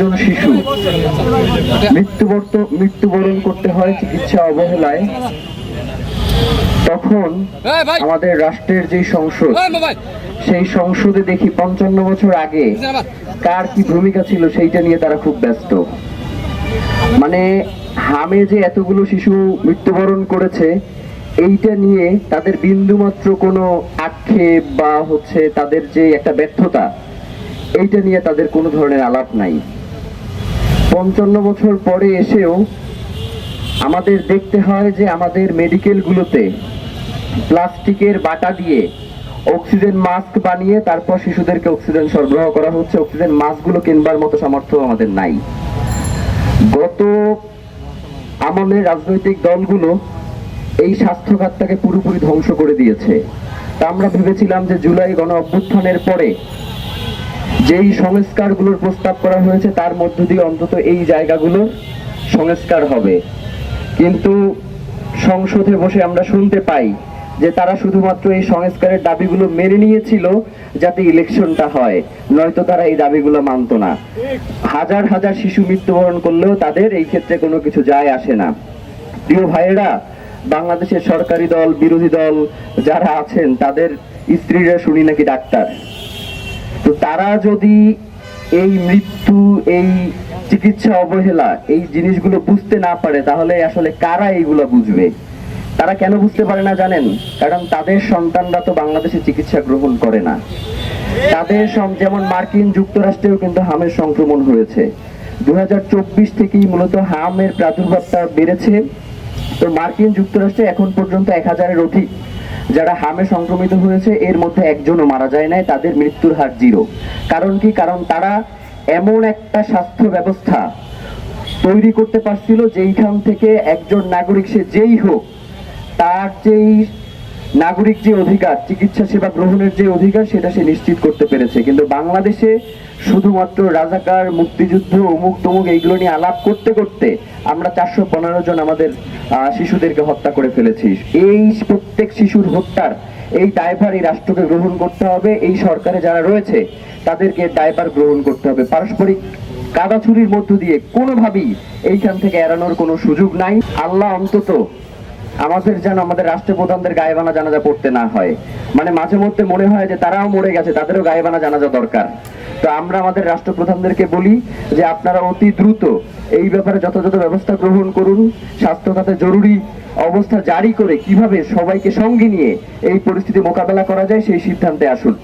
জন শিশু মৃত্যুবরণ করতে হয় চিকিৎসা অবহেলায়, তখন আমাদের রাষ্ট্রের যে সংসদ, সেই সংসদে দেখি 55 বছর আগে কার কি ভূমিকা ছিল সেইটা নিয়ে তারা খুব ব্যস্ত। মানে হামে যে এতগুলো শিশু মৃত্যুবরণ করেছে এইটা নিয়ে তাদের বিন্দুমাত্র কোনো আক্ষেপ বা তাদের যে একটা ব্যর্থতা, এইটা নিয়ে তাদের কোনো ধরনের আলাপ নাই। 55 বছর পরে এসেও আমাদের দেখতে হয় যে আমাদের মেডিকেলগুলোতে প্লাস্টিকের বাটা দিয়ে অক্সিজেন মাস্ক বানিয়ে তারপর শিশুদেরকে অক্সিজেন সরবরাহ করা হচ্ছে। অক্সিজেন মাস্কগুলো কিনবার মতো সামর্থ্য আমাদের নাই। গত আমলের রাজনৈতিক দলগুলো এই স্বাস্থ্য খাতটাকে পুরোপুরি ধ্বংস করে দিয়েছে। তা আমরা ভেবেছিলাম যে জুলাই গণ অভ্যুত্থানের পরে যেই সংস্কারগুলোর প্রস্তাব করা হয়েছে তার মধ্য দিয়ে অন্তত এই জায়গাগুলোর সংস্কার হবে, কিন্তু সংসদে বসে আমরা শুনতে পাই যে তারা শুধুমাত্র এই সংস্কারের দাবিগুলো মেনে নিয়েছিল যাতে ইলেকশনটা হয়, নয়তো তারা এই দাবিগুলো মানত না। হাজার হাজার শিশু মৃত্যুবরণ করলেও তাদের এই ক্ষেত্রে কোনো কিছু যায় আসে না। প্রিয় ভাইয়েরা, বাংলাদেশের সরকারি দল বিরোধী দল যারা আছেন তাদের স্ত্রীরা শুনি নাকি ডাক্তার। তো তারা যদি এই মৃত্যু, এই চিকিৎসা অবহেলা, এই জিনিসগুলো বুঝতে না পারে তাহলে আসলে কারা এইগুলো বুঝবে? তারা কেন বুঝতে পারে না জানেন? কারণ তাদের সন্তানরা তো বাংলাদেশে চিকিৎসা গ্রহণ করে না। তাদের যেমন মার্কিন যুক্তরাষ্ট্রেও কিন্তু হামের সংক্রমণ হয়েছে। 2024 থেকেই মূলত হামের প্রাদুর্ভাবটা বেড়েছে। তো মার্কিন যুক্তরাষ্ট্রে এখন পর্যন্ত 1000-এর অধিক যারা হামে সংক্রমিত হয়েছে, এর মধ্যে একজনও মারা যায় নাই। তাদের মৃত্যুর হার 0। কারণ কি? কারণ তারা এমন একটা স্বাস্থ্য ব্যবস্থা তৈরি করতে পারছিল যেইখান থেকে একজন নাগরিক, সে যেই হোক, তার যেই নাগরিক যে অধিকার, চিকিৎসা সেবা গ্রহণের যে অধিকার, সেটা সে নিশ্চিত করতে পেরেছে। কিন্তু বাংলাদেশে শুধুমাত্র রাজাকার, মুক্তিযুদ্ধ, অমুক তমুক এইগুলো নিয়ে আলাপ করতে করতে আমরা 415 জন আমাদের শিশুদেরকে হত্যা করে ফেলেছি। এই প্রত্যেক শিশুর হত্যার এই দায়ভার এই রাষ্ট্রকে গ্রহণ করতে হবে। এই সরকারে যারা রয়েছে তাদেরকে দায়ভার গ্রহণ করতে হবে। পারস্পরিক কাদাছুরির মধ্য দিয়ে কোনোভাবেই এইখান থেকে এড়ানোর কোনো সুযোগ নাই। আল্লাহ অন্তত আমাদের যেন আমাদের রাষ্ট্রপ্রধানদের গায়েবানা জানাজা পড়তে না হয়। মানে মাঝে মধ্যে মনে হয় যে তারাও মরে গেছে, তাদেরও গায়েবানা জানাজা দরকার। তো আমরা আমাদের রাষ্ট্রপ্রধানদেরকে বলি যে আপনারা অতি দ্রুত এই ব্যাপারে যথাযথ ব্যবস্থা গ্রহণ করুন। স্বাস্থ্য খাতে জরুরি অবস্থা জারি করে কিভাবে সবাইকে সঙ্গে নিয়ে এই পরিস্থিতি মোকাবেলা করা যায় সেই সিদ্ধান্তে আসুন।